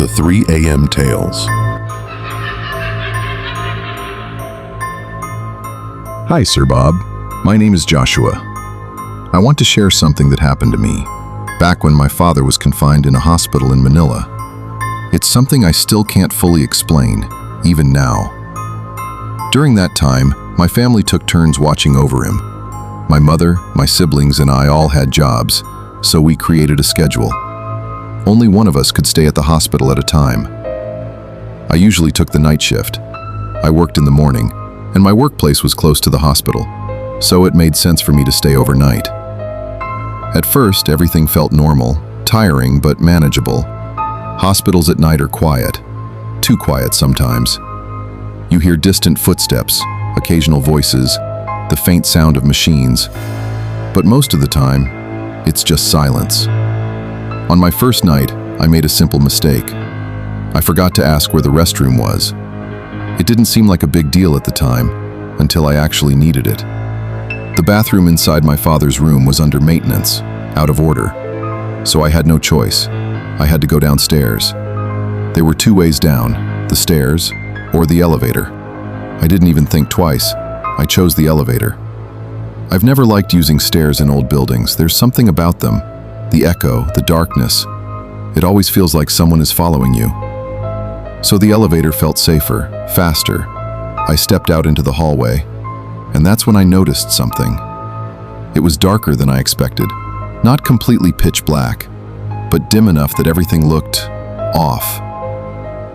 The 3 a.m. Tales. Hi, Sir Bob. My name is Joshua. I want to share something that happened to me back when my father was confined in a hospital in Manila. It's something I still can't fully explain, even now. During that time, my family took turns watching over him. My mother, my siblings, and I all had jobs, so we created a schedule. Only one of us could stay at the hospital at a time. I usually took the night shift. I worked in the morning, and my workplace was close to the hospital, so it made sense for me to stay overnight. At first, everything felt normal, tiring but manageable. Hospitals at night are quiet, too quiet sometimes. You hear distant footsteps, occasional voices, the faint sound of machines, but most of the time, it's just silence. On my first night, I made a simple mistake. I forgot to ask where the restroom was. It didn't seem like a big deal at the time, until I actually needed it. The bathroom inside my father's room was under maintenance, out of order, so I had no choice. I had to go downstairs. There were 2 ways down, the stairs or the elevator. I didn't even think twice. I chose the elevator. I've never liked using stairs in old buildings. There's something about them. The echo, the darkness. It always feels like someone is following you. So the elevator felt safer, faster. I stepped out into the hallway, and that's when I noticed something. It was darker than I expected. Not completely pitch black, but dim enough that everything looked off.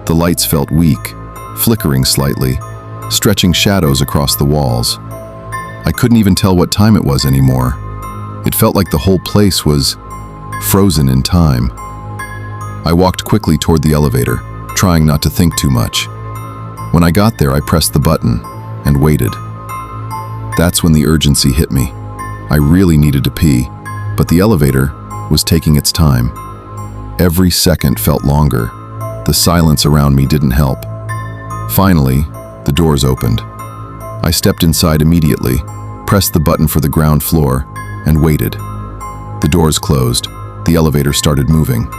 The lights felt weak, flickering slightly, stretching shadows across the walls. I couldn't even tell what time it was anymore. It felt like the whole place was frozen in time. I walked quickly toward the elevator, trying not to think too much. When I got there, I pressed the button and waited. That's when the urgency hit me. I really needed to pee, but the elevator was taking its time. Every second felt longer. The silence around me didn't help. Finally, the doors opened. I stepped inside immediately, pressed the button for the ground floor, and waited. The doors closed. The elevator started moving.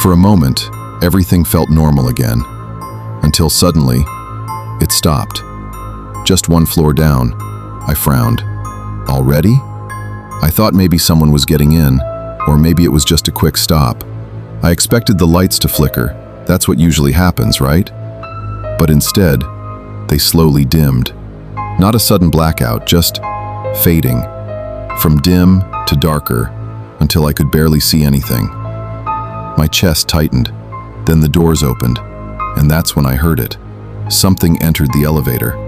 For a moment, everything felt normal again, until suddenly, it stopped. Just 1 floor down. I frowned. Already? I thought maybe someone was getting in, or maybe it was just a quick stop. I expected the lights to flicker. That's what usually happens, right? But instead, they slowly dimmed. Not a sudden blackout, just fading. From dim to darker, until I could barely see anything. My chest tightened, then the doors opened, and that's when I heard it. Something entered the elevator.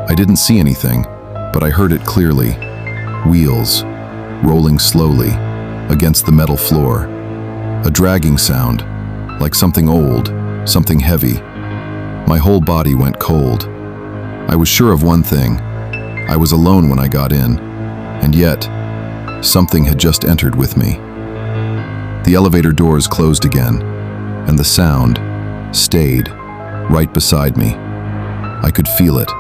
I didn't see anything, but I heard it clearly. Wheels, rolling slowly, against the metal floor. A dragging sound, like something old, something heavy. My whole body went cold. I was sure of one thing. I was alone when I got in, and yet, something had just entered with me. The elevator doors closed again, and the sound stayed right beside me. I could feel it.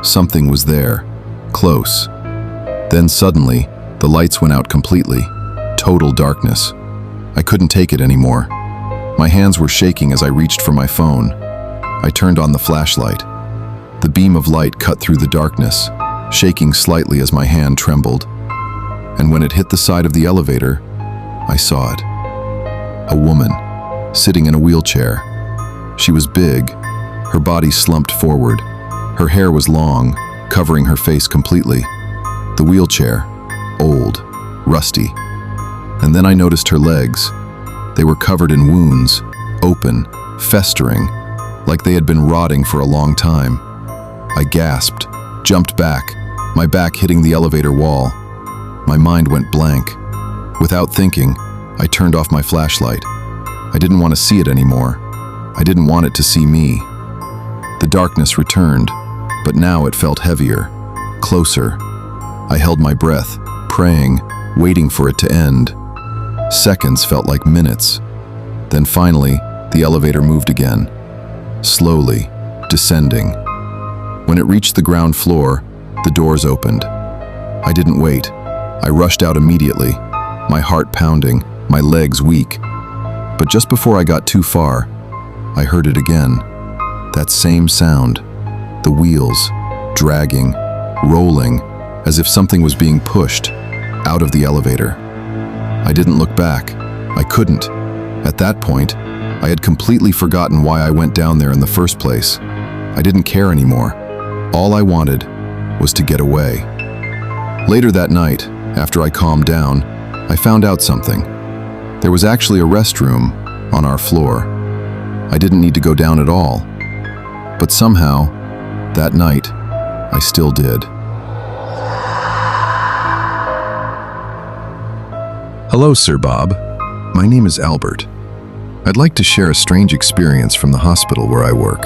Something was there, close. Then suddenly, the lights went out completely. Total darkness. I couldn't take it anymore. My hands were shaking as I reached for my phone. I turned on the flashlight. The beam of light cut through the darkness, shaking slightly as my hand trembled. And when it hit the side of the elevator, I saw it. A woman, sitting in a wheelchair. She was big, her body slumped forward. Her hair was long, covering her face completely. The wheelchair, old, rusty. And then I noticed her legs. They were covered in wounds, open, festering, like they had been rotting for a long time. I gasped, jumped back, my back hitting the elevator wall. My mind went blank. Without thinking, I turned off my flashlight. I didn't want to see it anymore. I didn't want it to see me. The darkness returned, but now it felt heavier, closer. I held my breath, praying, waiting for it to end. Seconds felt like minutes. Then finally, the elevator moved again, slowly, descending. When it reached the ground floor, the doors opened. I didn't wait. I rushed out immediately, my heart pounding, my legs weak. But just before I got too far, I heard it again. That same sound. The wheels, dragging, rolling, as if something was being pushed out of the elevator. I didn't look back. I couldn't. At that point, I had completely forgotten why I went down there in the first place. I didn't care anymore. All I wanted was to get away. Later that night, after I calmed down, I found out something. There was actually a restroom on our floor. I didn't need to go down at all. But somehow, that night, I still did. Hello, Sir Bob. My name is Albert. I'd like to share a strange experience from the hospital where I work.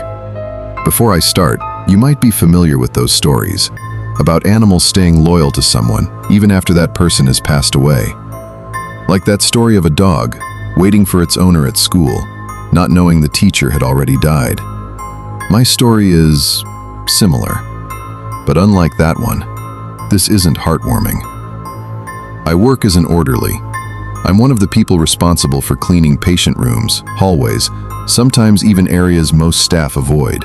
Before I start, you might be familiar with those stories about animals staying loyal to someone even after that person has passed away. Like that story of a dog waiting for its owner at school, not knowing the teacher had already died. My story is similar, but unlike that one, this isn't heartwarming. I work as an orderly. I'm one of the people responsible for cleaning patient rooms, hallways, sometimes even areas most staff avoid.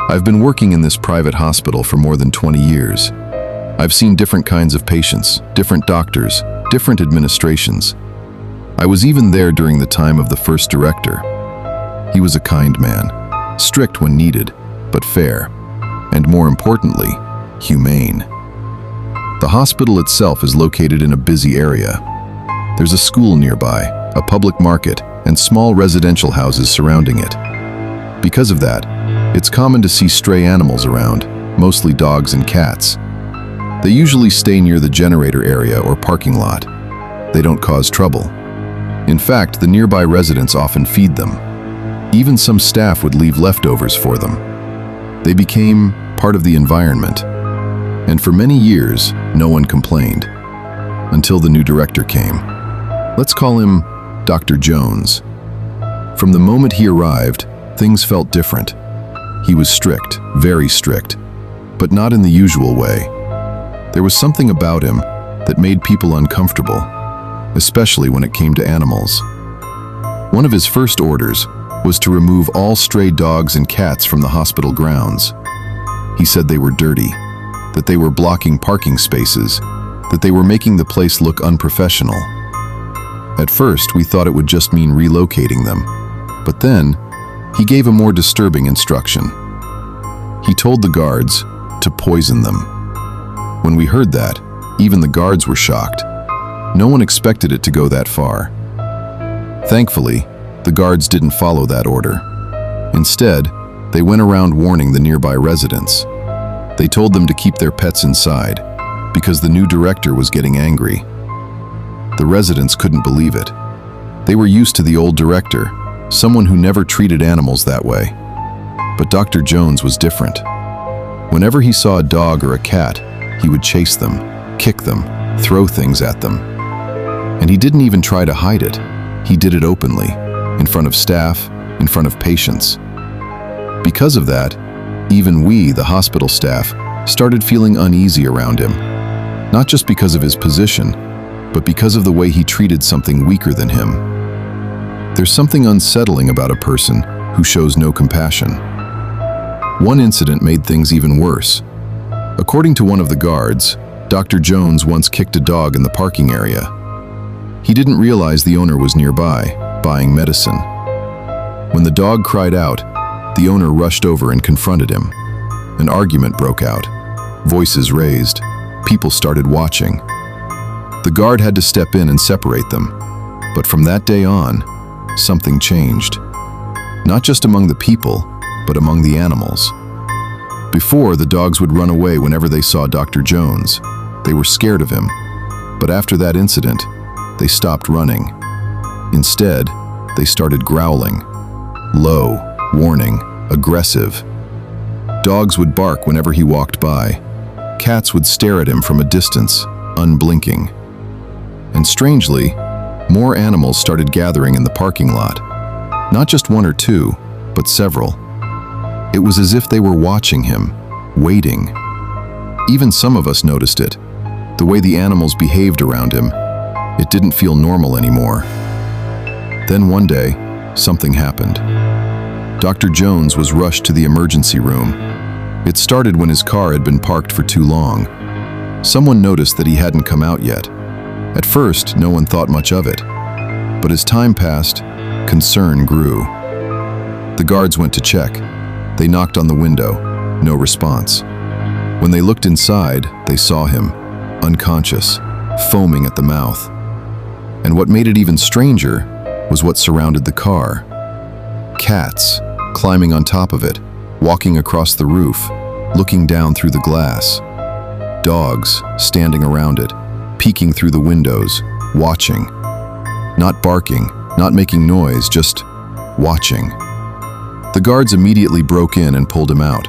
I've been working in this private hospital for more than 20 years. I've seen different kinds of patients, different doctors, different administrations. I was even there during the time of the first director. He was a kind man, strict when needed, but fair, and more importantly, humane. The hospital itself is located in a busy area. There's a school nearby, a public market, and small residential houses surrounding it. Because of that, it's common to see stray animals around, mostly dogs and cats. They usually stay near the generator area or parking lot. They don't cause trouble. In fact, the nearby residents often feed them. Even some staff would leave leftovers for them. They became part of the environment. And for many years, no one complained. Until the new director came. Let's call him Dr. Jones. From the moment he arrived, things felt different. He was strict, very strict, but not in the usual way. There was something about him that made people uncomfortable, especially when it came to animals. One of his first orders was to remove all stray dogs and cats from the hospital grounds. He said they were dirty, that they were blocking parking spaces, that they were making the place look unprofessional. At first, we thought it would just mean relocating them, but then he gave a more disturbing instruction. He told the guards to poison them. When we heard that, even the guards were shocked. No one expected it to go that far. Thankfully, the guards didn't follow that order. Instead, they went around warning the nearby residents. They told them to keep their pets inside because the new director was getting angry. The residents couldn't believe it. They were used to the old director, someone who never treated animals that way. But Dr. Jones was different. Whenever he saw a dog or a cat, he would chase them, kick them, throw things at them. And he didn't even try to hide it. He did it openly, in front of staff, in front of patients. Because of that, even we, the hospital staff, started feeling uneasy around him. Not just because of his position, but because of the way he treated something weaker than him. There's something unsettling about a person who shows no compassion. One incident made things even worse. According to one of the guards, Dr. Jones once kicked a dog in the parking area. He didn't realize the owner was nearby, buying medicine. When the dog cried out, the owner rushed over and confronted him. An argument broke out. Voices raised. People started watching. The guard had to step in and separate them. But from that day on, something changed. Not just among the people, but among the animals. Before, the dogs would run away whenever they saw Dr. Jones. They were scared of him. But after that incident, they stopped running. Instead, they started growling. Low, warning, aggressive. Dogs would bark whenever he walked by. Cats would stare at him from a distance, unblinking. And strangely, more animals started gathering in the parking lot. Not just one or two, but several. It was as if they were watching him, waiting. Even some of us noticed it. The way the animals behaved around him, it didn't feel normal anymore. Then one day, something happened. Dr. Jones was rushed to the emergency room. It started when his car had been parked for too long. Someone noticed that he hadn't come out yet. At first, no one thought much of it. But as time passed, concern grew. The guards went to check. They knocked on the window. No response. When they looked inside, they saw him, unconscious, foaming at the mouth. And what made it even stranger was what surrounded the car. Cats, climbing on top of it, walking across the roof, looking down through the glass. Dogs, standing around it, peeking through the windows, watching. Not barking, not making noise, just watching. The guards immediately broke in and pulled him out.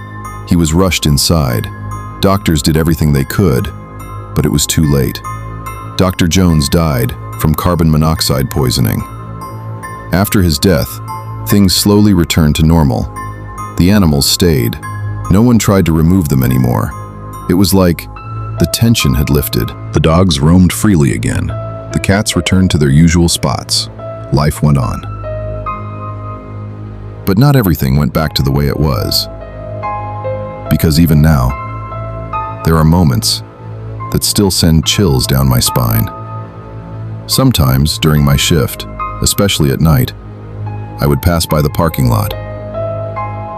He was rushed inside. Doctors did everything they could, but it was too late. Dr. Jones died from carbon monoxide poisoning. After his death, things slowly returned to normal. The animals stayed. No one tried to remove them anymore. It was like the tension had lifted. The dogs roamed freely again. The cats returned to their usual spots. Life went on. But not everything went back to the way it was. Because even now, there are moments that still send chills down my spine. Sometimes during my shift, especially at night, I would pass by the parking lot,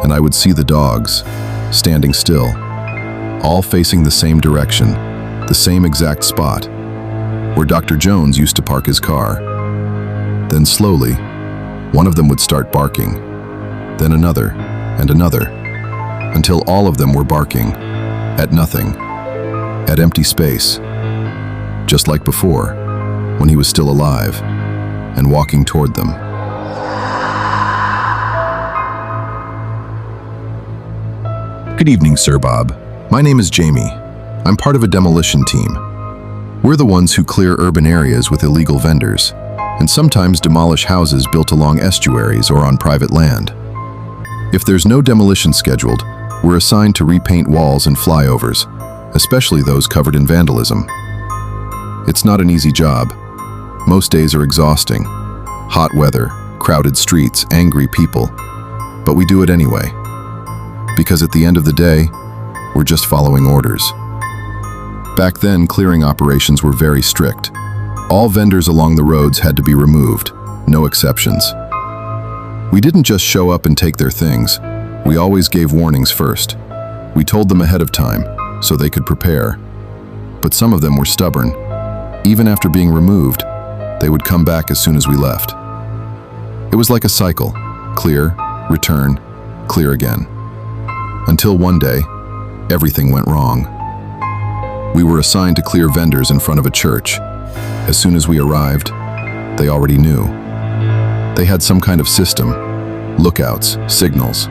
and I would see the dogs standing still, all facing the same direction, the same exact spot, where Dr. Jones used to park his car. Then slowly, one of them would start barking, then another and another, until all of them were barking at nothing, at empty space, just like before, when he was still alive and walking toward them. Good evening, Sir Bob. My name is Jamie. I'm part of a demolition team. We're the ones who clear urban areas with illegal vendors, and sometimes demolish houses built along estuaries or on private land. If there's no demolition scheduled, we're assigned to repaint walls and flyovers, especially those covered in vandalism. It's not an easy job. Most days are exhausting. Hot weather, crowded streets, angry people. But we do it anyway. Because at the end of the day, we're just following orders. Back then, clearing operations were very strict. All vendors along the roads had to be removed, no exceptions. We didn't just show up and take their things. We always gave warnings first. We told them ahead of time, so they could prepare. But some of them were stubborn. Even after being removed, they would come back as soon as we left. It was like a cycle: clear, return, clear again. Until one day, everything went wrong. We were assigned to clear vendors in front of a church. As soon as we arrived, they already knew. They had some kind of system: lookouts, signals.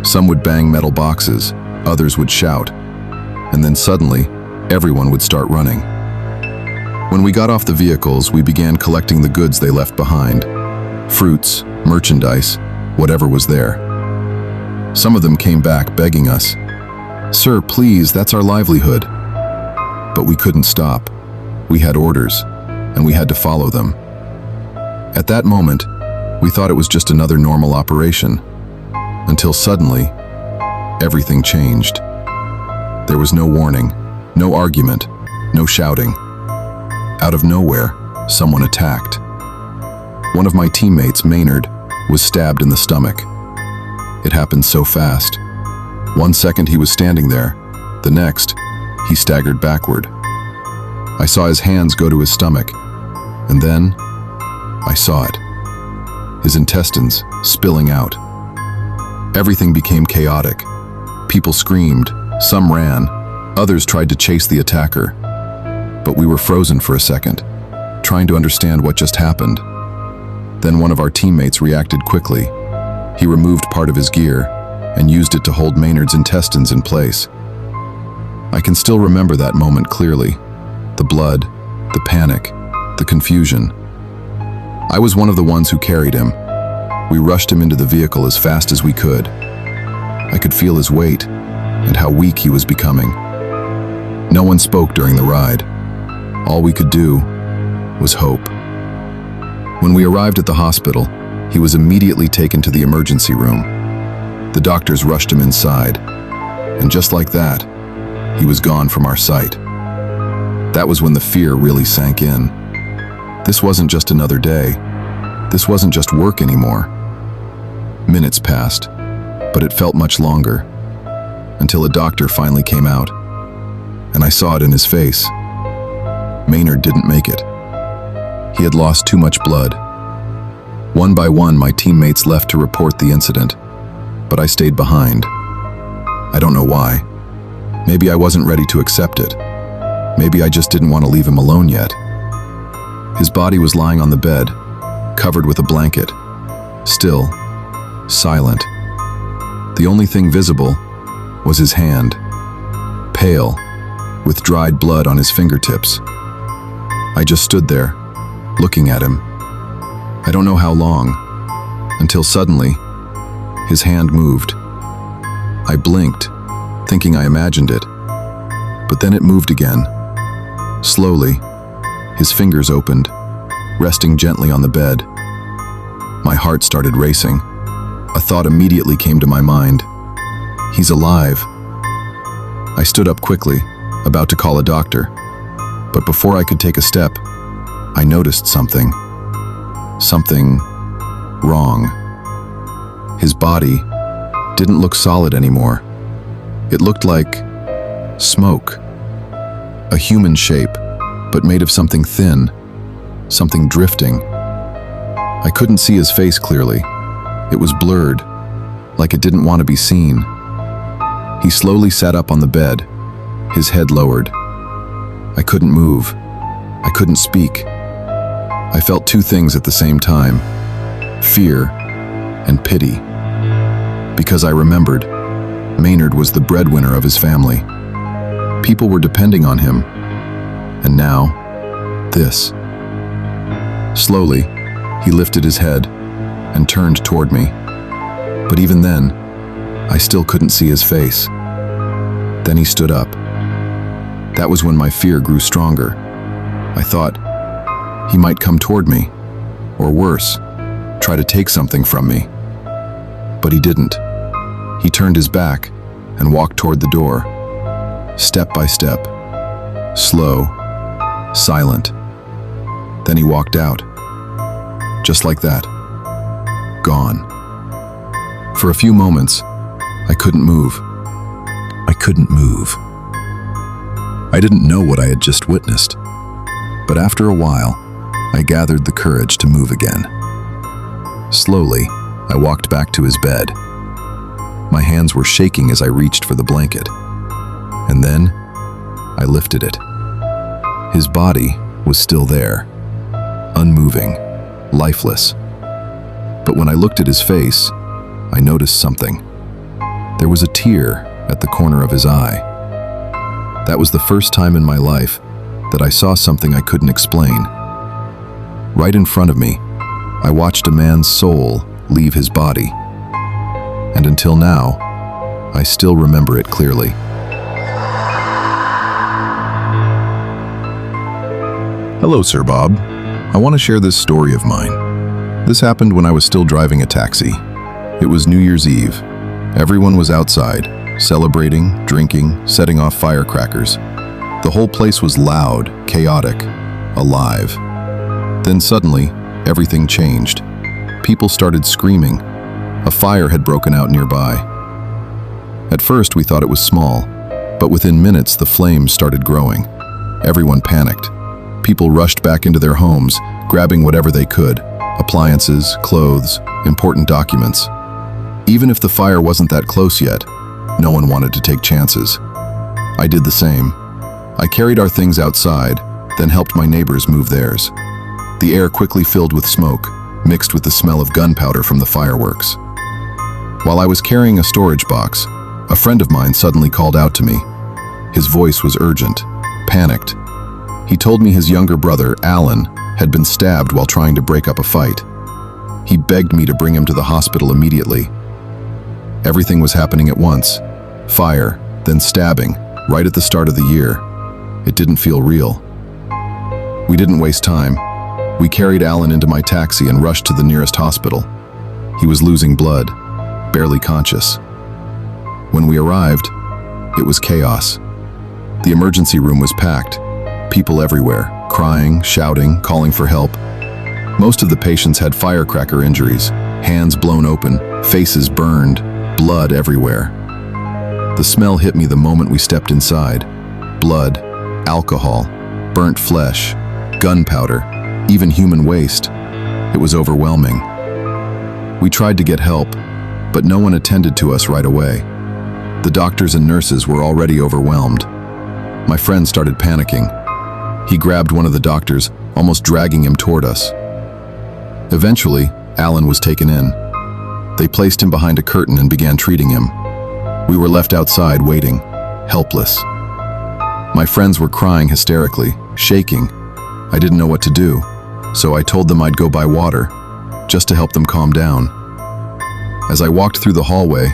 Some would bang metal boxes, others would shout, and then suddenly, everyone would start running. When we got off the vehicles, we began collecting the goods they left behind: fruits, merchandise, whatever was there. Some of them came back begging us, "Sir, please, that's our livelihood." But we couldn't stop. We had orders, and we had to follow them. At that moment, we thought it was just another normal operation, until suddenly, everything changed. There was no warning, no argument, no shouting. Out of nowhere, someone attacked. One of my teammates, Maynard, was stabbed in the stomach. It happened so fast. 1 second he was standing there, the next, he staggered backward. I saw his hands go to his stomach, and then I saw it. His intestines spilling out. Everything became chaotic. People screamed, some ran, others tried to chase the attacker. But we were frozen for a second, trying to understand what just happened. Then one of our teammates reacted quickly. He removed part of his gear and used it to hold Maynard's intestines in place. I can still remember that moment clearly. The blood, the panic, the confusion. I was one of the ones who carried him. We rushed him into the vehicle as fast as we could. I could feel his weight and how weak he was becoming. No one spoke during the ride. All we could do was hope. When we arrived at the hospital, he was immediately taken to the emergency room. The doctors rushed him inside, and just like that, he was gone from our sight. That was when the fear really sank in. This wasn't just another day. This wasn't just work anymore. Minutes passed, but it felt much longer, until a doctor finally came out, and I saw it in his face. Maynard didn't make it. He had lost too much blood. One by one, my teammates left to report the incident, but I stayed behind. I don't know why. Maybe I wasn't ready to accept it. Maybe I just didn't want to leave him alone yet. His body was lying on the bed, covered with a blanket, still, silent. The only thing visible was his hand, pale, with dried blood on his fingertips. I just stood there, looking at him. I don't know how long, until suddenly, his hand moved. I blinked, thinking I imagined it, but then it moved again. Slowly, his fingers opened, resting gently on the bed. My heart started racing. A thought immediately came to my mind. He's alive. I stood up quickly, about to call a doctor, but before I could take a step, I noticed something. Something wrong. His body didn't look solid anymore. It looked like smoke. A human shape, but made of something thin, something drifting. I couldn't see his face clearly. It was blurred, like it didn't want to be seen. He slowly sat up on the bed, his head lowered. I couldn't move. I couldn't speak. I felt two things at the same time: fear and pity. Because I remembered, Maynard was the breadwinner of his family. People were depending on him. And now, this. Slowly, he lifted his head and turned toward me. But even then, I still couldn't see his face. Then he stood up. That was when my fear grew stronger. I thought he might come toward me, or worse, try to take something from me. But he didn't. He turned his back and walked toward the door, step by step, slow, silent. Then he walked out, just like that, gone. For a few moments, I couldn't move. I couldn't move. I didn't know what I had just witnessed, but after a while, I gathered the courage to move again. Slowly, I walked back to his bed. My hands were shaking as I reached for the blanket. And then, I lifted it. His body was still there, unmoving, lifeless. But when I looked at his face, I noticed something. There was a tear at the corner of his eye. That was the first time in my life that I saw something I couldn't explain. Right in front of me, I watched a man's soul leave his body. And until now, I still remember it clearly. Hello, Sir Bob. I want to share this story of mine. This happened when I was still driving a taxi. It was New Year's Eve. Everyone was outside, celebrating, drinking, setting off firecrackers. The whole place was loud, chaotic, alive. Then suddenly, everything changed. People started screaming. A fire had broken out nearby. At first, we thought it was small, but within minutes, the flames started growing. Everyone panicked. People rushed back into their homes, grabbing whatever they could: appliances, clothes, important documents. Even if the fire wasn't that close yet, no one wanted to take chances. I did the same. I carried our things outside, then helped my neighbors move theirs. The air quickly filled with smoke, mixed with the smell of gunpowder from the fireworks. While I was carrying a storage box, a friend of mine suddenly called out to me. His voice was urgent, panicked. He told me his younger brother, Alan, had been stabbed while trying to break up a fight. He begged me to bring him to the hospital immediately. Everything was happening at once. Fire, then stabbing, right at the start of the year. It didn't feel real. We didn't waste time. We carried Alan into my taxi and rushed to the nearest hospital. He was losing blood, barely conscious. When we arrived, it was chaos. The emergency room was packed, people everywhere, crying, shouting, calling for help. Most of the patients had firecracker injuries, hands blown open, faces burned, blood everywhere. The smell hit me the moment we stepped inside. Blood, alcohol, burnt flesh, gunpowder, even human waste. It was overwhelming. We tried to get help, but no one attended to us right away. The doctors and nurses were already overwhelmed. My friend started panicking. He grabbed one of the doctors, almost dragging him toward us. Eventually, Alan was taken in. They placed him behind a curtain and began treating him. We were left outside waiting, helpless. My friends were crying hysterically, shaking. I didn't know what to do, so I told them I'd go buy water, just to help them calm down. As I walked through the hallway,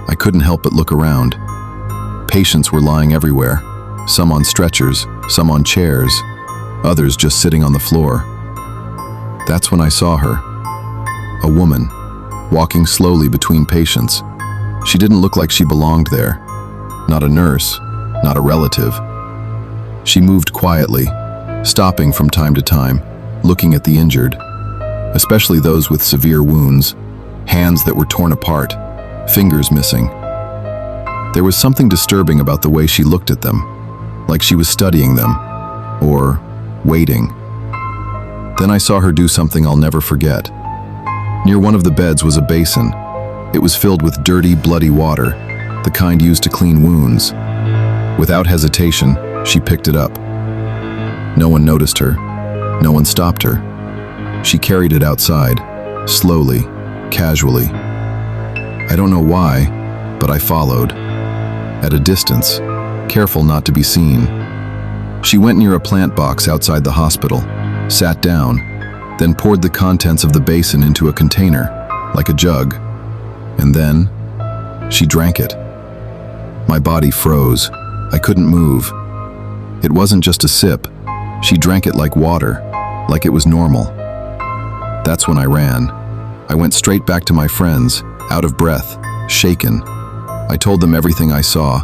I couldn't help but look around. Patients were lying everywhere, some on stretchers, some on chairs, others just sitting on the floor. That's when I saw her. A woman, walking slowly between patients. She didn't look like she belonged there. Not a nurse, not a relative. She moved quietly, stopping from time to time, looking at the injured, especially those with severe wounds, hands that were torn apart, fingers missing. There was something disturbing about the way she looked at them, like she was studying them, or waiting. Then I saw her do something I'll never forget. Near one of the beds was a basin. It was filled with dirty, bloody water, the kind used to clean wounds. Without hesitation, she picked it up. No one noticed her. No one stopped her. She carried it outside, slowly, casually. I don't know why, but I followed. At a distance, careful not to be seen. She went near a plant box outside the hospital, sat down, then poured the contents of the basin into a container, like a jug. And then, she drank it. My body froze. I couldn't move. It wasn't just a sip. She drank it like water, like it was normal. That's when I ran. I went straight back to my friends, out of breath, shaken. I told them everything I saw.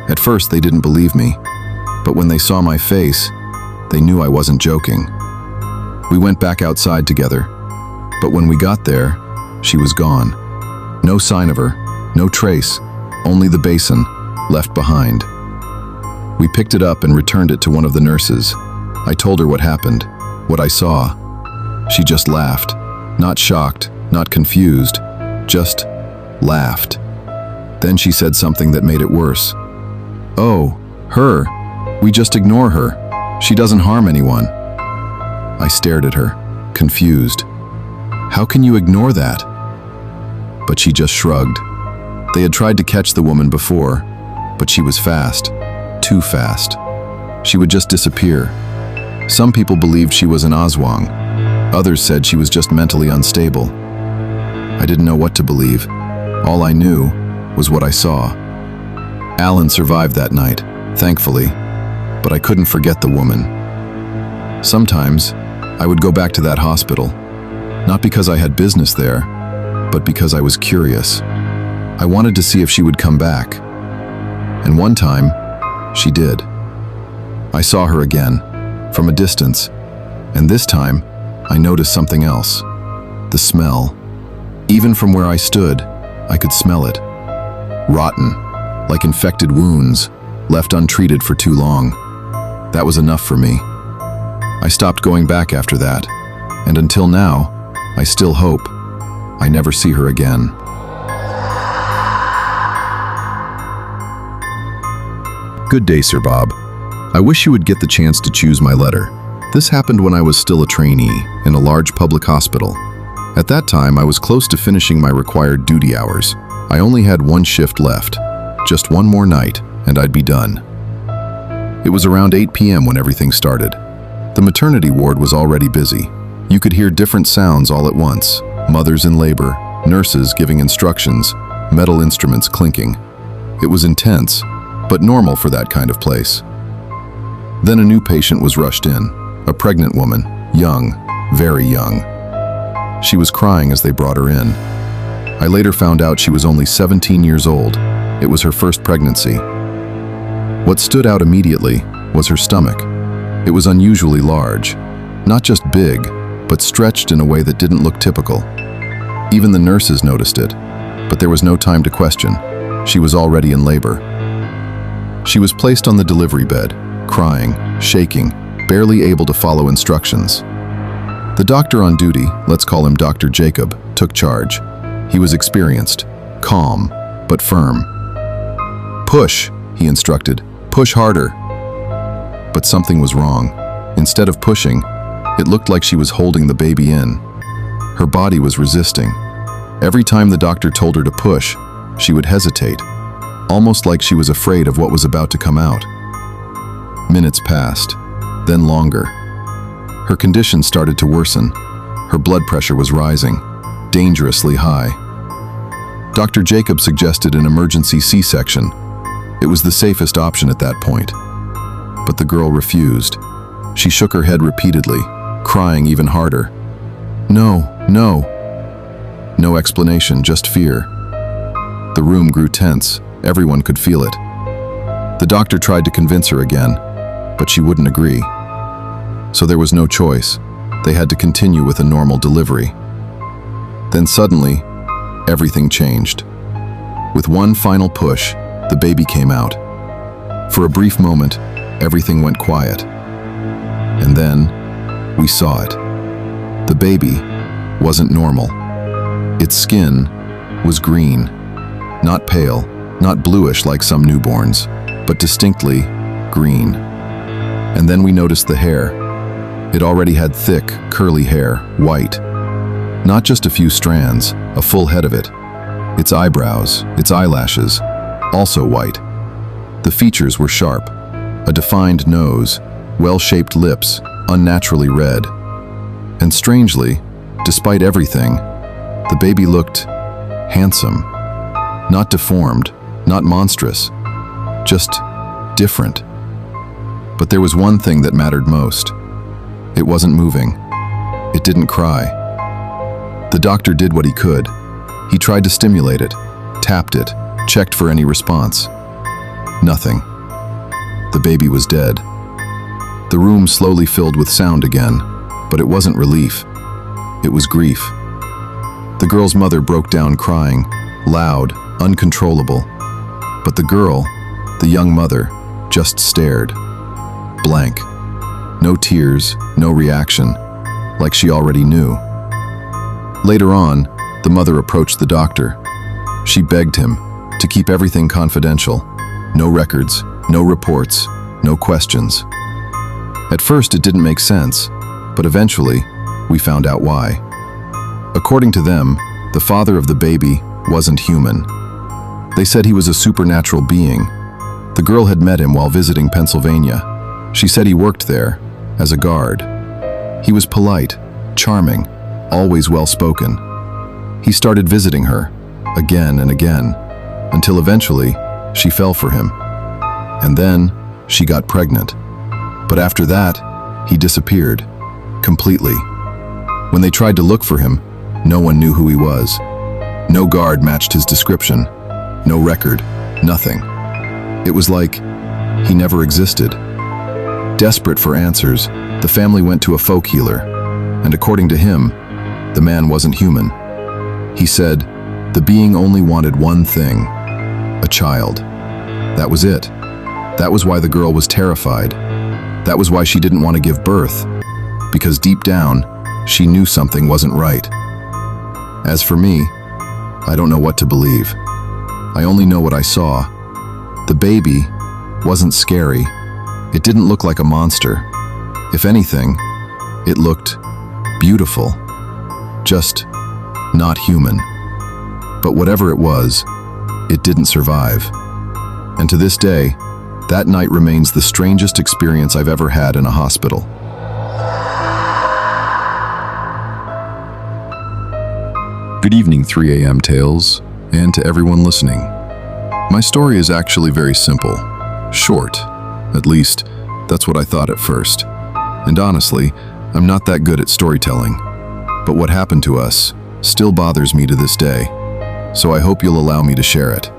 At first, they didn't believe me, but when they saw my face, they knew I wasn't joking. We went back outside together, but when we got there, she was gone. No sign of her, no trace, only the basin, left behind. We picked it up and returned it to one of the nurses. I told her what happened, what I saw. She just laughed, not shocked, not confused, just laughed. Then she said something that made it worse. "Oh, her. We just ignore her. She doesn't harm anyone." I stared at her, confused. "How can you ignore that?" But she just shrugged. They had tried to catch the woman before, but she was fast, too fast. She would just disappear. Some people believed she was an Aswang. Others said she was just mentally unstable. I didn't know what to believe. All I knew was what I saw. Alan survived that night, thankfully, but I couldn't forget the woman. Sometimes, I would go back to that hospital, not because I had business there, but because I was curious. I wanted to see if she would come back. And one time, she did. I saw her again, from a distance, and this time, I noticed something else. The smell. Even from where I stood, I could smell it. Rotten, like infected wounds, left untreated for too long. That was enough for me. I stopped going back after that, and until now, I still hope I never see her again. Good day, Sir Bob. I wish you would get the chance to choose my letter. This happened when I was still a trainee in a large public hospital. At that time, I was close to finishing my required duty hours. I only had one shift left, just one more night, and I'd be done. It was around 8 p.m. when everything started. The maternity ward was already busy. You could hear different sounds all at once. Mothers in labor, nurses giving instructions, metal instruments clinking. It was intense, but normal for that kind of place. Then a new patient was rushed in, a pregnant woman, young, very young. She was crying as they brought her in. I later found out she was only 17 years old. It was her first pregnancy. What stood out immediately was her stomach. It was unusually large, not just big, but stretched in a way that didn't look typical. Even the nurses noticed it, but there was no time to question. She was already in labor. She was placed on the delivery bed, crying, shaking, barely able to follow instructions. The doctor on duty, let's call him Dr. Jacob, took charge. He was experienced, calm, but firm. "Push," he instructed. "Push harder." But something was wrong. Instead of pushing, it looked like she was holding the baby in. Her body was resisting. Every time the doctor told her to push, she would hesitate, almost like she was afraid of what was about to come out. Minutes passed, then longer. Her condition started to worsen. Her blood pressure was rising, dangerously high. Dr. Jacob suggested an emergency C-section. It was the safest option at that point. But the girl refused. She shook her head repeatedly, crying even harder. "No, no." No explanation, just fear. The room grew tense. Everyone could feel it. The doctor tried to convince her again, but she wouldn't agree. So there was no choice. They had to continue with a normal delivery. Then suddenly, everything changed. With one final push, the baby came out. For a brief moment, everything went quiet. And then, we saw it. The baby wasn't normal. Its skin was green, not pale, not bluish like some newborns, but distinctly green. And then we noticed the hair. It already had thick, curly hair, white. Not just a few strands, a full head of it. Its eyebrows, its eyelashes, also white. The features were sharp. A defined nose, well-shaped lips, unnaturally red. And strangely, despite everything, the baby looked handsome. Not deformed, not monstrous, just different. But there was one thing that mattered most. It wasn't moving. It didn't cry. The doctor did what he could. He tried to stimulate it, tapped it, checked for any response. Nothing. The baby was dead. The room slowly filled with sound again, but it wasn't relief. It was grief. The girl's mother broke down crying, loud, uncontrollable. But the girl, the young mother, just stared. Blank. No tears, no reaction, like she already knew. Later on, the mother approached the doctor. She begged him to keep everything confidential. No records, no reports, no questions. At first, it didn't make sense, but eventually, we found out why. According to them, the father of the baby wasn't human. They said he was a supernatural being. The girl had met him while visiting Pennsylvania. She said he worked there, as a guard. He was polite, charming, always well-spoken. He started visiting her, again and again, until eventually, she fell for him. And then, she got pregnant. But after that, he disappeared, completely. When they tried to look for him, no one knew who he was. No guard matched his description. No record, nothing. It was like he never existed. Desperate for answers, the family went to a folk healer, and according to him, the man wasn't human. He said, the being only wanted one thing, a child. That was it. That was why the girl was terrified. That was why she didn't want to give birth, because deep down, she knew something wasn't right. As for me, I don't know what to believe. I only know what I saw. The baby wasn't scary. It didn't look like a monster. If anything, it looked beautiful. Just not human. But whatever it was, it didn't survive. And to this day, that night remains the strangest experience I've ever had in a hospital. Good evening, 3 a.m. Tales, and to everyone listening. My story is actually very simple, short. At least, that's what I thought at first. And honestly, I'm not that good at storytelling, but what happened to us still bothers me to this day, so I hope you'll allow me to share it.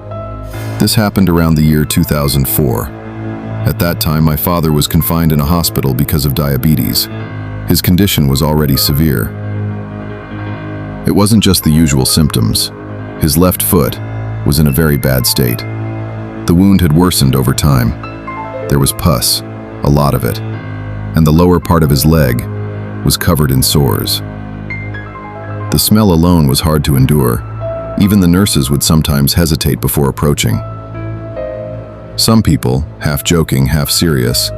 This happened around the year 2004. At that time, my father was confined in a hospital because of diabetes. His condition was already severe. It wasn't just the usual symptoms. His left foot was in a very bad state. The wound had worsened over time. There was pus, a lot of it, and the lower part of his leg was covered in sores. The smell alone was hard to endure. Even the nurses would sometimes hesitate before approaching. Some people, half joking, half serious,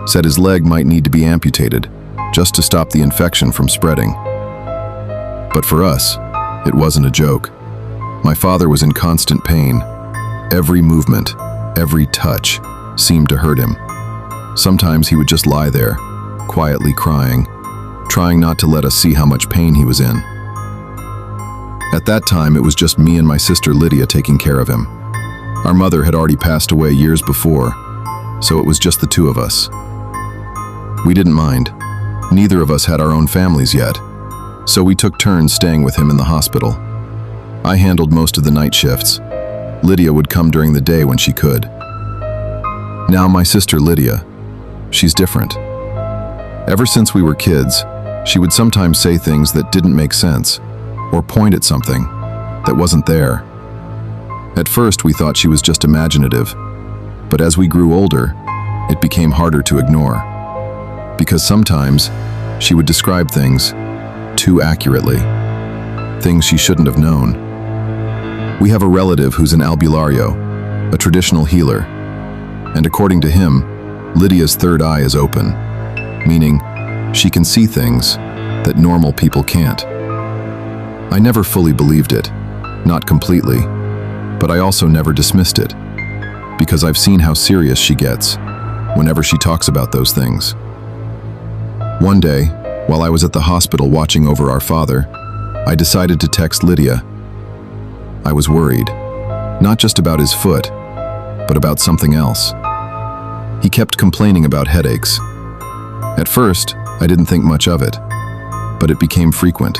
said his leg might need to be amputated just to stop the infection from spreading. But for us, it wasn't a joke. My father was in constant pain. Every movement, every touch seemed to hurt him. Sometimes he would just lie there, quietly crying, trying not to let us see how much pain he was in. At that time, it was just me and my sister Lydia taking care of him. Our mother had already passed away years before, so it was just the two of us. We didn't mind. Neither of us had our own families yet, so we took turns staying with him in the hospital. I handled most of the night shifts. Lydia would come during the day when she could. Now my sister Lydia, she's different. Ever since we were kids, she would sometimes say things that didn't make sense, or point at something that wasn't there. At first, we thought she was just imaginative, but as we grew older, it became harder to ignore. Because sometimes, she would describe things too accurately, things she shouldn't have known. We have a relative who's an albulario, a traditional healer, and according to him, Lydia's third eye is open, meaning she can see things that normal people can't. I never fully believed it, not completely, but I also never dismissed it, because I've seen how serious she gets whenever she talks about those things. One day, while I was at the hospital watching over our father, I decided to text Lydia. I was worried, not just about his foot, but about something else. He kept complaining about headaches. At first, I didn't think much of it, but it became frequent.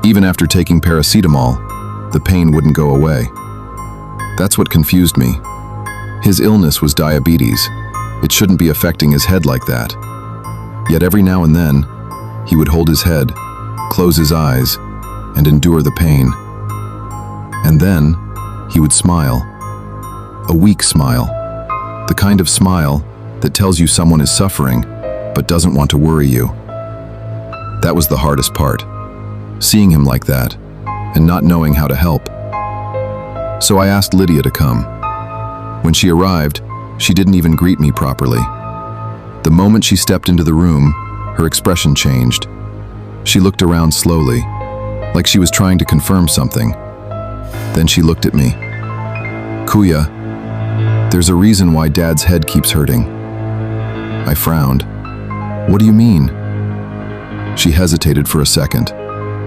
Even after taking paracetamol, the pain wouldn't go away. That's what confused me. His illness was diabetes. It shouldn't be affecting his head like that. Yet every now and then, he would hold his head, close his eyes, and endure the pain. And then, he would smile. A weak smile. The kind of smile that tells you someone is suffering, but doesn't want to worry you. That was the hardest part. Seeing him like that, and not knowing how to help. So I asked Lydia to come. When she arrived, she didn't even greet me properly. The moment she stepped into the room, her expression changed. She looked around slowly, like she was trying to confirm something. Then she looked at me. "Kuya, there's a reason why Dad's head keeps hurting." I frowned. "What do you mean?" She hesitated for a second,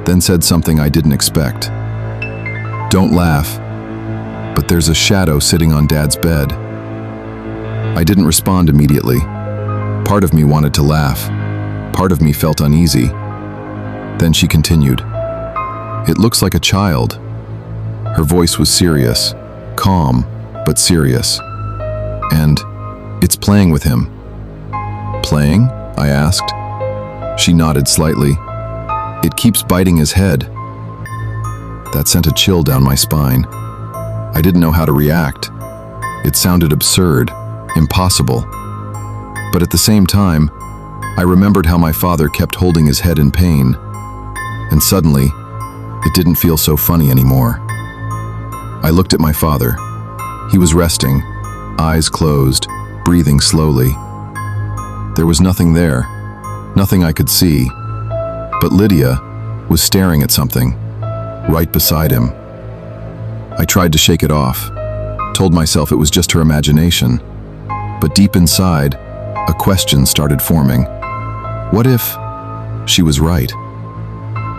then said something I didn't expect. "Don't laugh, but there's a shadow sitting on Dad's bed." I didn't respond immediately. Part of me wanted to laugh. Part of me felt uneasy. Then she continued. "It looks like a child." Her voice was serious, calm, but serious. "And it's playing with him." "Playing?" I asked. She nodded slightly. "It keeps biting his head." That sent a chill down my spine. I didn't know how to react. It sounded absurd, impossible. But at the same time, I remembered how my father kept holding his head in pain. And suddenly, it didn't feel so funny anymore. I looked at my father. He was resting, eyes closed, breathing slowly. There was nothing there, nothing I could see. But Lydia was staring at something, right beside him. I tried to shake it off, told myself it was just her imagination. But deep inside, a question started forming. What if she was right?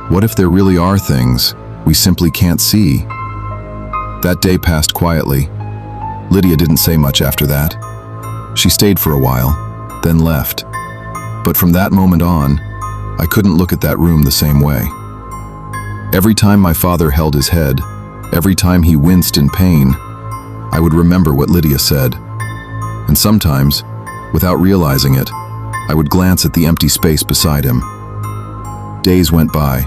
What if there really are things we simply can't see? That day passed quietly. Lydia didn't say much after that. She stayed for a while, then left. But from that moment on, I couldn't look at that room the same way. Every time my father held his head, every time he winced in pain, I would remember what Lydia said. And sometimes, without realizing it, I would glance at the empty space beside him. Days went by.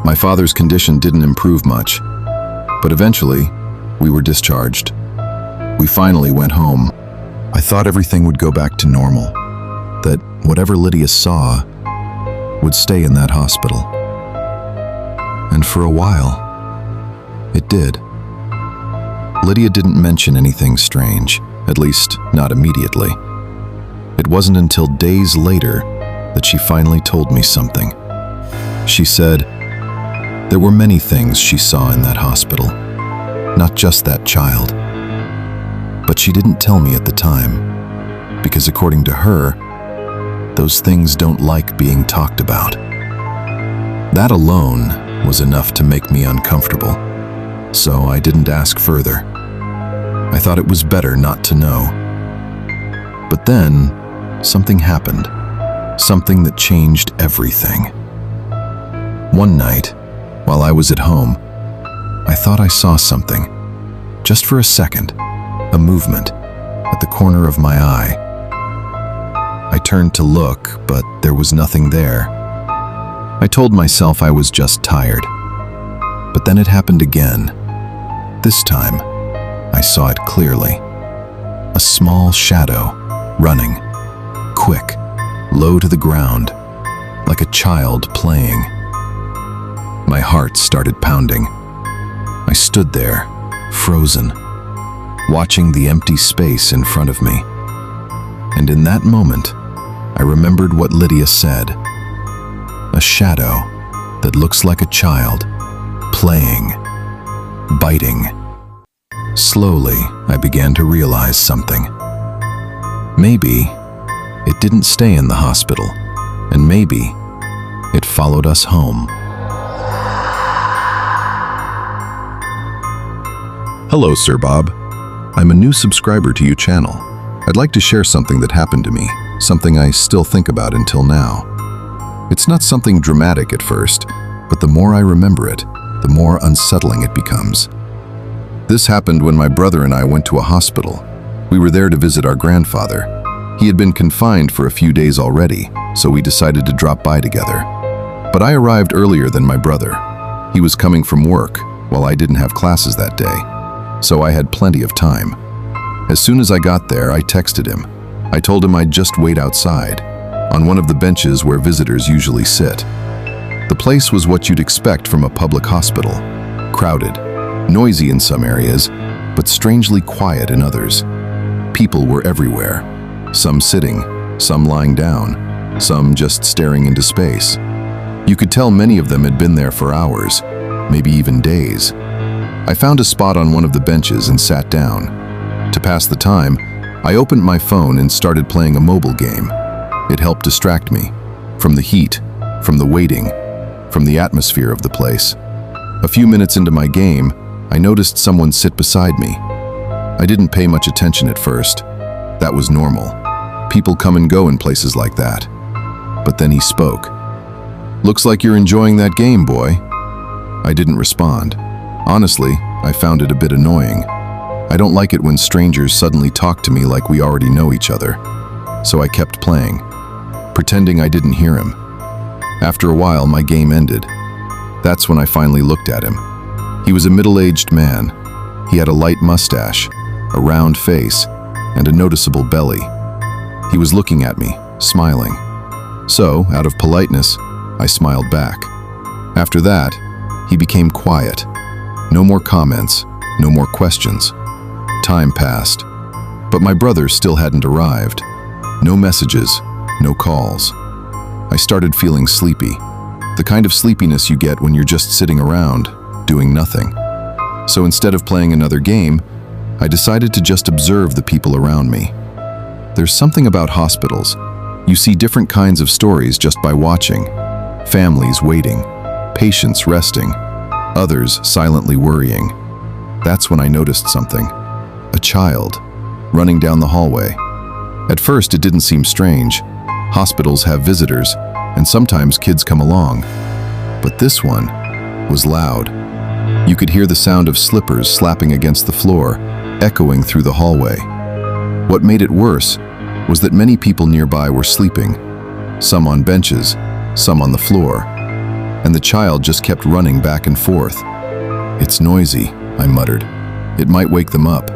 My father's condition didn't improve much, but eventually, we were discharged. We finally went home. I thought everything would go back to normal, that whatever Lydia saw would stay in that hospital. And for a while, it did. Lydia didn't mention anything strange, at least not immediately. It wasn't until days later that she finally told me something. She said there were many things she saw in that hospital, not just that child. But she didn't tell me at the time, because according to her, those things don't like being talked about. That alone was enough to make me uncomfortable, so I didn't ask further. I thought it was better not to know. But then, something happened, something that changed everything. One night, while I was at home, I thought I saw something, just for a second, a movement at the corner of my eye. I turned to look, but there was nothing there. I told myself I was just tired. But then it happened again. This time, I saw it clearly. A small shadow, running, quick, low to the ground, like a child playing. My heart started pounding. I stood there, frozen, watching the empty space in front of me. And in that moment, I remembered what Lydia said. A shadow that looks like a child, playing, biting. Slowly, I began to realize something. Maybe it didn't stay in the hospital, and maybe it followed us home. Hello, Sir Bob. I'm a new subscriber to your channel. I'd like to share something that happened to me, something I still think about until now. It's not something dramatic at first, but the more I remember it, the more unsettling it becomes. This happened when my brother and I went to a hospital. We were there to visit our grandfather. He had been confined for a few days already, so we decided to drop by together. But I arrived earlier than my brother. He was coming from work, while I didn't have classes that day, so I had plenty of time. As soon as I got there, I texted him. I told him I'd just wait outside, on one of the benches where visitors usually sit. The place was what you'd expect from a public hospital. Crowded, noisy in some areas, but strangely quiet in others. People were everywhere, some sitting, some lying down, some just staring into space. You could tell many of them had been there for hours, maybe even days. I found a spot on one of the benches and sat down. To pass the time, I opened my phone and started playing a mobile game. It helped distract me from the heat, from the waiting, from the atmosphere of the place. A few minutes into my game, I noticed someone sit beside me. I didn't pay much attention at first. That was normal. People come and go in places like that. But then he spoke. "Looks like you're enjoying that game, boy." I didn't respond. Honestly, I found it a bit annoying. I don't like it when strangers suddenly talk to me like we already know each other. So I kept playing, pretending I didn't hear him. After a while, my game ended. That's when I finally looked at him. He was a middle-aged man. He had a light mustache, a round face, and a noticeable belly. He was looking at me, smiling. So, out of politeness, I smiled back. After that, he became quiet. No more comments, no more questions. Time passed, but my brother still hadn't arrived. No messages, no calls. I started feeling sleepy, the kind of sleepiness you get when you're just sitting around, doing nothing. So instead of playing another game, I decided to just observe the people around me. There's something about hospitals. You see different kinds of stories just by watching. Families waiting, patients resting, others silently worrying. That's when I noticed something. A child, running down the hallway. At first, it didn't seem strange. Hospitals have visitors, and sometimes kids come along. But this one was loud. You could hear the sound of slippers slapping against the floor, echoing through the hallway. What made it worse was that many people nearby were sleeping, some on benches, some on the floor, and the child just kept running back and forth. "It's noisy," I muttered. "It might wake them up."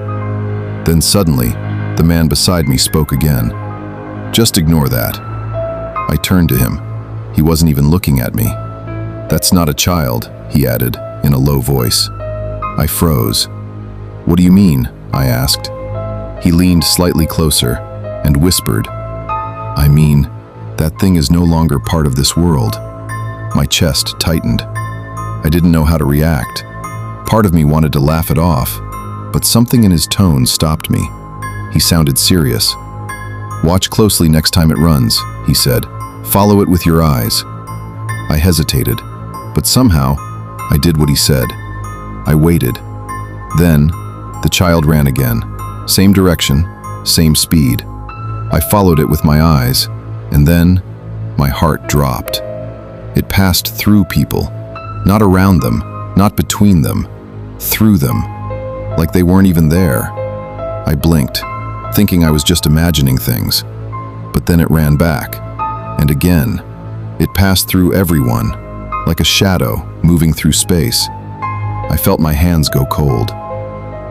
Then suddenly, the man beside me spoke again. "Just ignore that." I turned to him. He wasn't even looking at me. "That's not a child," he added in a low voice. I froze. "What do you mean?" I asked. He leaned slightly closer and whispered, "I mean, that thing is no longer part of this world." My chest tightened. I didn't know how to react. Part of me wanted to laugh it off, but something in his tone stopped me. He sounded serious. "Watch closely next time it runs," he said. "Follow it with your eyes." I hesitated, but somehow I did what he said. I waited. Then, the child ran again. Same direction, same speed. I followed it with my eyes, and then my heart dropped. It passed through people, not around them, not between them, through them, like they weren't even there. I blinked, thinking I was just imagining things. But then it ran back, and again. It passed through everyone, like a shadow moving through space. I felt my hands go cold.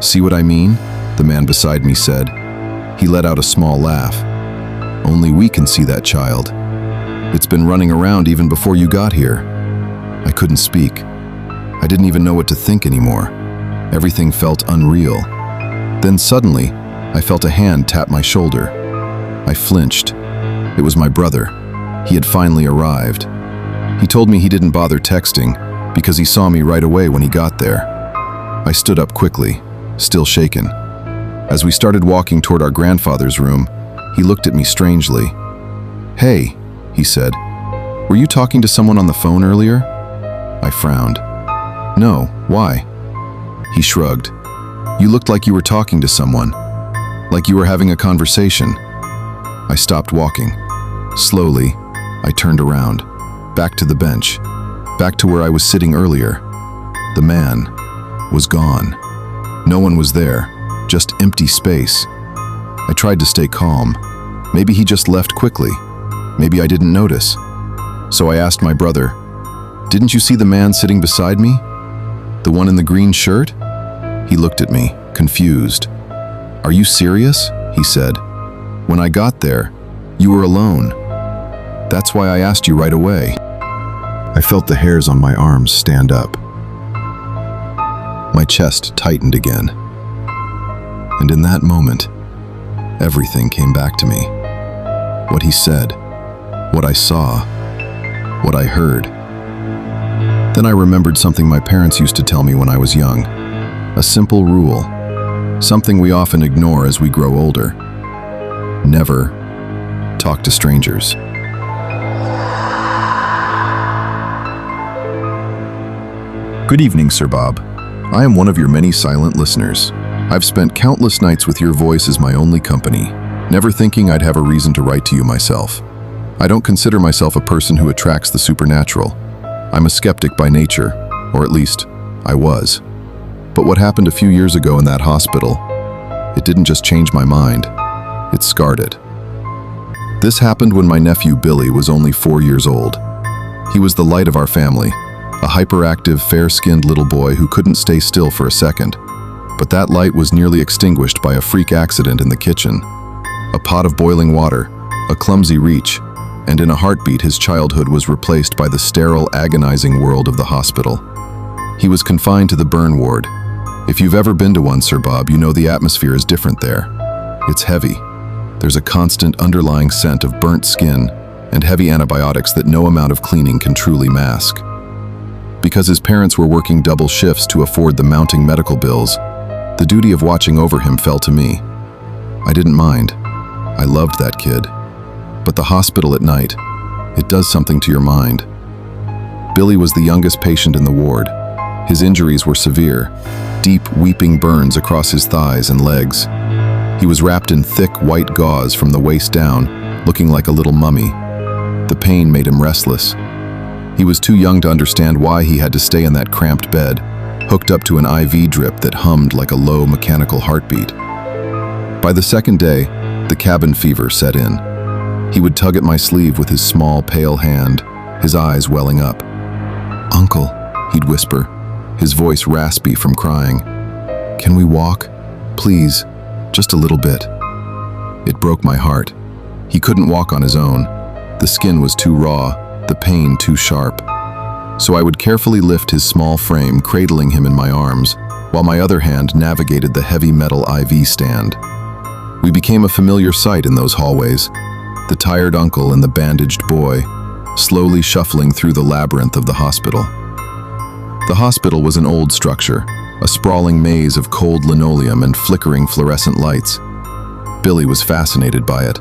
"See what I mean?" the man beside me said. He let out a small laugh. "Only we can see that child. It's been running around even before you got here." I couldn't speak. I didn't even know what to think anymore. Everything felt unreal. Then suddenly, I felt a hand tap my shoulder. I flinched. It was my brother. He had finally arrived. He told me he didn't bother texting because he saw me right away when he got there. I stood up quickly, still shaken. As we started walking toward our grandfather's room, he looked at me strangely. "Hey," he said, "were you talking to someone on the phone earlier?" I frowned. "No, why?" He shrugged. "You looked like you were talking to someone, like you were having a conversation." I stopped walking. Slowly, I turned around, back to the bench, back to where I was sitting earlier. The man was gone. No one was there, just empty space. I tried to stay calm. Maybe he just left quickly. Maybe I didn't notice. So I asked my brother, "Didn't you see the man sitting beside me? The one in the green shirt?" He looked at me, confused. "Are you serious?" he said. "When I got there, you were alone. That's why I asked you right away." I felt the hairs on my arms stand up. My chest tightened again. And in that moment, everything came back to me. What he said, what I saw, what I heard. Then I remembered something my parents used to tell me when I was young. A simple rule, something we often ignore as we grow older. Never talk to strangers. Good evening, Sir Bob. I am one of your many silent listeners. I've spent countless nights with your voice as my only company, never thinking I'd have a reason to write to you myself. I don't consider myself a person who attracts the supernatural. I'm a skeptic by nature, or at least, I was. But what happened a few years ago in that hospital, it didn't just change my mind, it scarred it. This happened when my nephew Billy was only 4 years old. He was the light of our family, a hyperactive, fair-skinned little boy who couldn't stay still for a second. But that light was nearly extinguished by a freak accident in the kitchen. A pot of boiling water, a clumsy reach, and in a heartbeat his childhood was replaced by the sterile, agonizing world of the hospital. He was confined to the burn ward. If you've ever been to one, Sir Bob, you know the atmosphere is different there. It's heavy. There's a constant underlying scent of burnt skin and heavy antibiotics that no amount of cleaning can truly mask. Because his parents were working double shifts to afford the mounting medical bills, the duty of watching over him fell to me. I didn't mind. I loved that kid. But the hospital at night, it does something to your mind. Billy was the youngest patient in the ward. His injuries were severe, deep, weeping burns across his thighs and legs. He was wrapped in thick, white gauze from the waist down, looking like a little mummy. The pain made him restless. He was too young to understand why he had to stay in that cramped bed, hooked up to an IV drip that hummed like a low mechanical heartbeat. By the second day, the cabin fever set in. He would tug at my sleeve with his small, pale hand, his eyes welling up. "Uncle," he'd whisper, his voice raspy from crying. "Can we walk? Please, just a little bit." It broke my heart. He couldn't walk on his own. The skin was too raw, the pain too sharp. So I would carefully lift his small frame, cradling him in my arms, while my other hand navigated the heavy metal IV stand. We became a familiar sight in those hallways, the tired uncle and the bandaged boy, slowly shuffling through the labyrinth of the hospital. The hospital was an old structure, a sprawling maze of cold linoleum and flickering fluorescent lights. Billy was fascinated by it.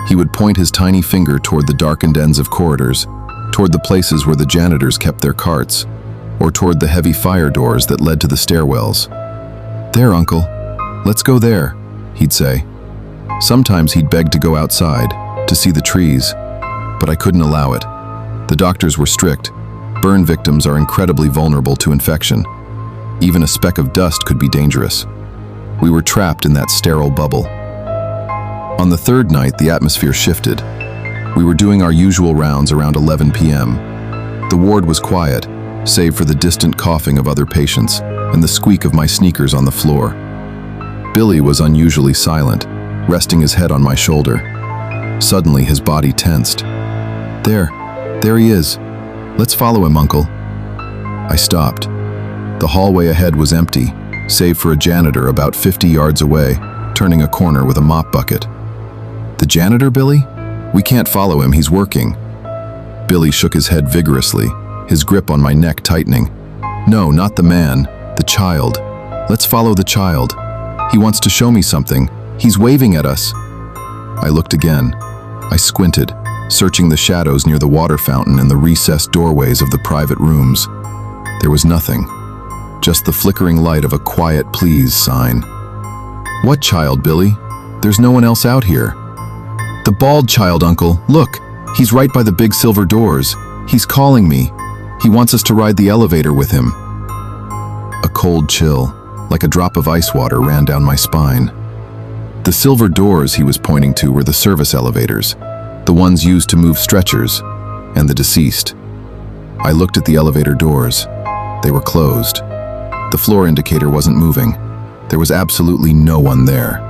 He would point his tiny finger toward the darkened ends of corridors, toward the places where the janitors kept their carts, or toward the heavy fire doors that led to the stairwells. "There, Uncle. Let's go there," he'd say. Sometimes he'd beg to go outside, to see the trees, but I couldn't allow it. The doctors were strict. Burn victims are incredibly vulnerable to infection. Even a speck of dust could be dangerous. We were trapped in that sterile bubble. On the third night, the atmosphere shifted. We were doing our usual rounds around 11 p.m. The ward was quiet, save for the distant coughing of other patients and the squeak of my sneakers on the floor. Billy was unusually silent, resting his head on my shoulder. Suddenly, his body tensed. There he is. Let's follow him, Uncle." I stopped. The hallway ahead was empty, save for a janitor about 50 yards away, turning a corner with a mop bucket. "The janitor, Billy? We can't follow him, he's working." Billy shook his head vigorously, his grip on my neck tightening. "No, not the man, the child. Let's follow the child. He wants to show me something. He's waving at us." I looked again. I squinted, searching the shadows near the water fountain and the recessed doorways of the private rooms. There was nothing, just the flickering light of a quiet please sign. "What child, Billy? There's no one else out here." "The bald child, Uncle. Look, he's right by the big silver doors. He's calling me. He wants us to ride the elevator with him." A cold chill, like a drop of ice water, ran down my spine. The silver doors he was pointing to were the service elevators, the ones used to move stretchers and the deceased. I looked at the elevator doors. They were closed. The floor indicator wasn't moving. There was absolutely no one there.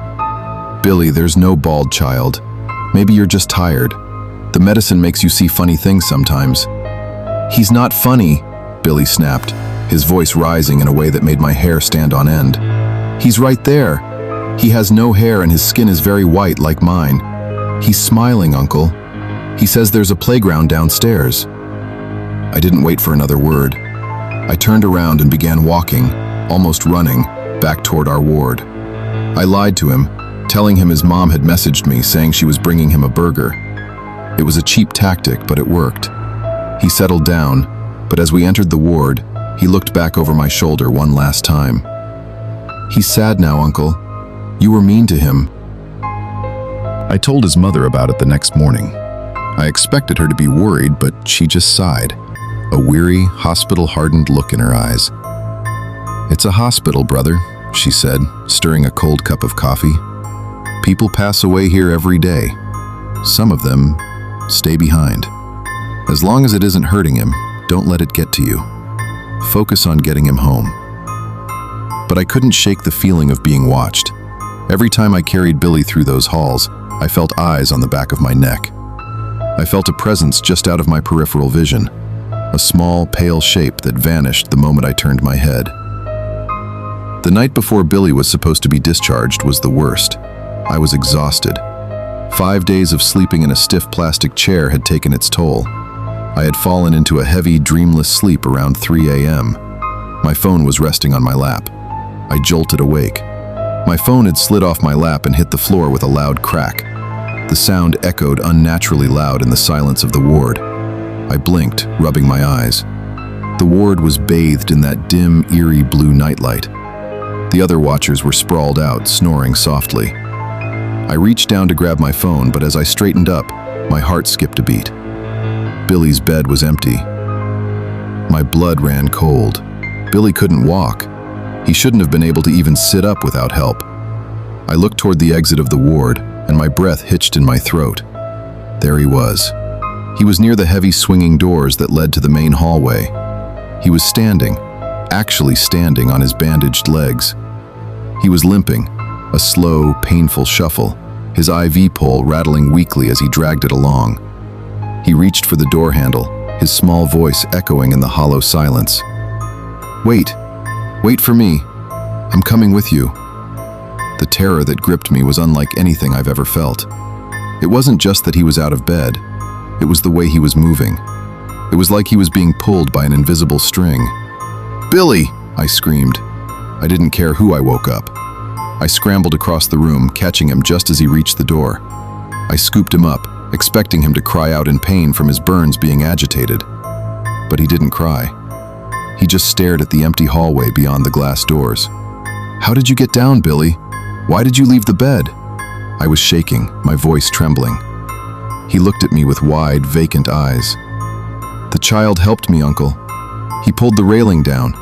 "Billy, there's no bald child. Maybe you're just tired. The medicine makes you see funny things sometimes." "He's not funny," Billy snapped, his voice rising in a way that made my hair stand on end. "He's right there. He has no hair and his skin is very white like mine. He's smiling, Uncle. He says there's a playground downstairs." I didn't wait for another word. I turned around and began walking, almost running, back toward our ward. I lied to him, telling him his mom had messaged me saying she was bringing him a burger. It was a cheap tactic, but it worked. He settled down, but as we entered the ward, he looked back over my shoulder one last time. "He's sad now, Uncle. You were mean to him." I told his mother about it the next morning. I expected her to be worried, but she just sighed, a weary, hospital-hardened look in her eyes. "It's a hospital, brother," she said, stirring a cold cup of coffee. "People pass away here every day. Some of them stay behind. As long as it isn't hurting him, don't let it get to you. Focus on getting him home." But I couldn't shake the feeling of being watched. Every time I carried Billy through those halls, I felt eyes on the back of my neck. I felt a presence just out of my peripheral vision, a small, pale shape that vanished the moment I turned my head. The night before Billy was supposed to be discharged was the worst. I was exhausted. 5 days of sleeping in a stiff plastic chair had taken its toll. I had fallen into a heavy, dreamless sleep around 3 a.m. My phone was resting on my lap. I jolted awake. My phone had slid off my lap and hit the floor with a loud crack. The sound echoed unnaturally loud in the silence of the ward. I blinked, rubbing my eyes. The ward was bathed in that dim, eerie blue nightlight. The other watchers were sprawled out, snoring softly. I reached down to grab my phone, but as I straightened up, my heart skipped a beat. Billy's bed was empty. My blood ran cold. Billy couldn't walk. He shouldn't have been able to even sit up without help. I looked toward the exit of the ward, and my breath hitched in my throat. There he was. He was near the heavy swinging doors that led to the main hallway. He was standing, actually standing on his bandaged legs. He was limping, a slow, painful shuffle, his IV pole rattling weakly as he dragged it along. He reached for the door handle, his small voice echoing in the hollow silence. "Wait. Wait for me. I'm coming with you." The terror that gripped me was unlike anything I've ever felt. It wasn't just that he was out of bed. It was the way he was moving. It was like he was being pulled by an invisible string. "Billy!" I screamed. I didn't care who I woke up. I scrambled across the room, catching him just as he reached the door. I scooped him up, expecting him to cry out in pain from his burns being agitated. But he didn't cry. He just stared at the empty hallway beyond the glass doors. "How did you get down, Billy? Why did you leave the bed?" I was shaking, my voice trembling. He looked at me with wide, vacant eyes. "The child helped me, Uncle. He pulled the railing down.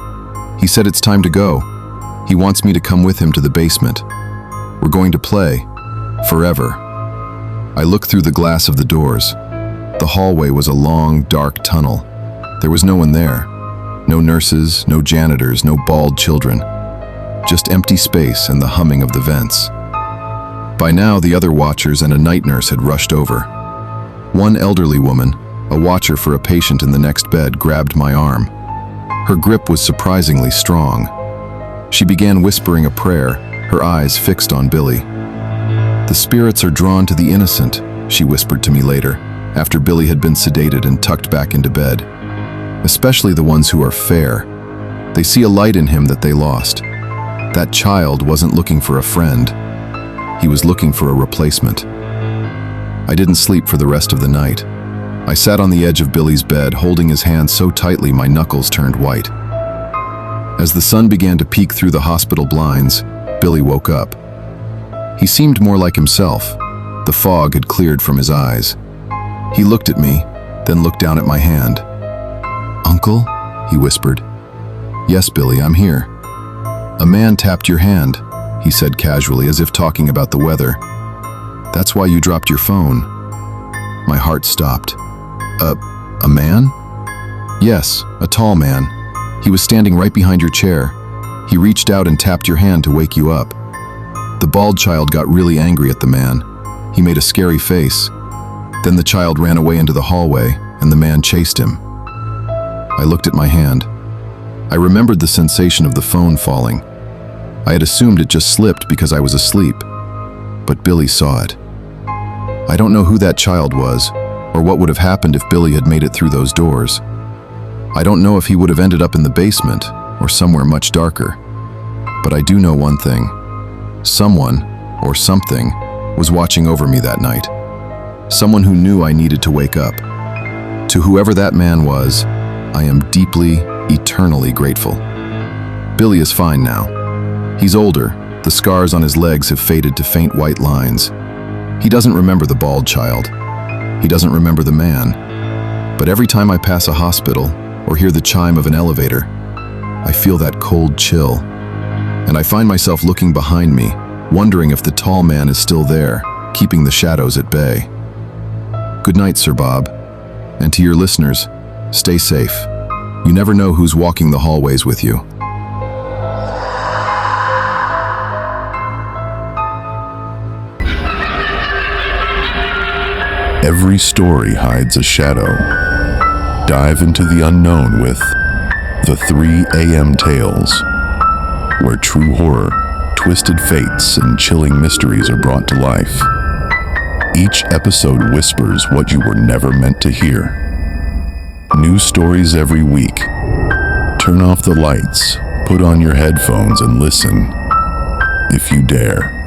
He said it's time to go. He wants me to come with him to the basement. We're going to play. Forever." I looked through the glass of the doors. The hallway was a long, dark tunnel. There was no one there. No nurses, no janitors, no bald children. Just empty space and the humming of the vents. By now, the other watchers and a night nurse had rushed over. One elderly woman, a watcher for a patient in the next bed, grabbed my arm. Her grip was surprisingly strong. She began whispering a prayer, her eyes fixed on Billy. "The spirits are drawn to the innocent," she whispered to me later, after Billy had been sedated and tucked back into bed. "Especially the ones who are fair. They see a light in him that they lost. That child wasn't looking for a friend. He was looking for a replacement." I didn't sleep for the rest of the night. I sat on the edge of Billy's bed, holding his hand so tightly my knuckles turned white. As the sun began to peek through the hospital blinds, Billy woke up. He seemed more like himself. The fog had cleared from his eyes. He looked at me, then looked down at my hand. "Uncle?" he whispered. "Yes, Billy, I'm here." "A man tapped your hand," he said casually, as if talking about the weather. "That's why you dropped your phone." My heart stopped. A man?" "Yes, a tall man. He was standing right behind your chair. He reached out and tapped your hand to wake you up." The bald child got really angry at the man. He made a scary face. Then the child ran away into the hallway, and the man chased him. I looked at my hand. I remembered the sensation of the phone falling. I had assumed it just slipped because I was asleep. But Billy saw it. I don't know who that child was, or what would have happened if Billy had made it through those doors. I don't know if he would have ended up in the basement, or somewhere much darker. But I do know one thing. Someone, or something, was watching over me that night. Someone who knew I needed to wake up. To whoever that man was, I am deeply, eternally grateful. Billy is fine now. He's older. The scars on his legs have faded to faint white lines. He doesn't remember the bald child. He doesn't remember the man. But every time I pass a hospital or hear the chime of an elevator, I feel that cold chill. And I find myself looking behind me, wondering if the tall man is still there, keeping the shadows at bay. Good night, Sir Bob. And to your listeners, stay safe. You never know who's walking the hallways with you. Every story hides a shadow. Dive into the unknown with the 3 a.m. Tales, where true horror, twisted fates, and chilling mysteries are brought to life. Each episode whispers what you were never meant to hear. New stories every week. Turn off the lights, put on your headphones, and listen, if you dare.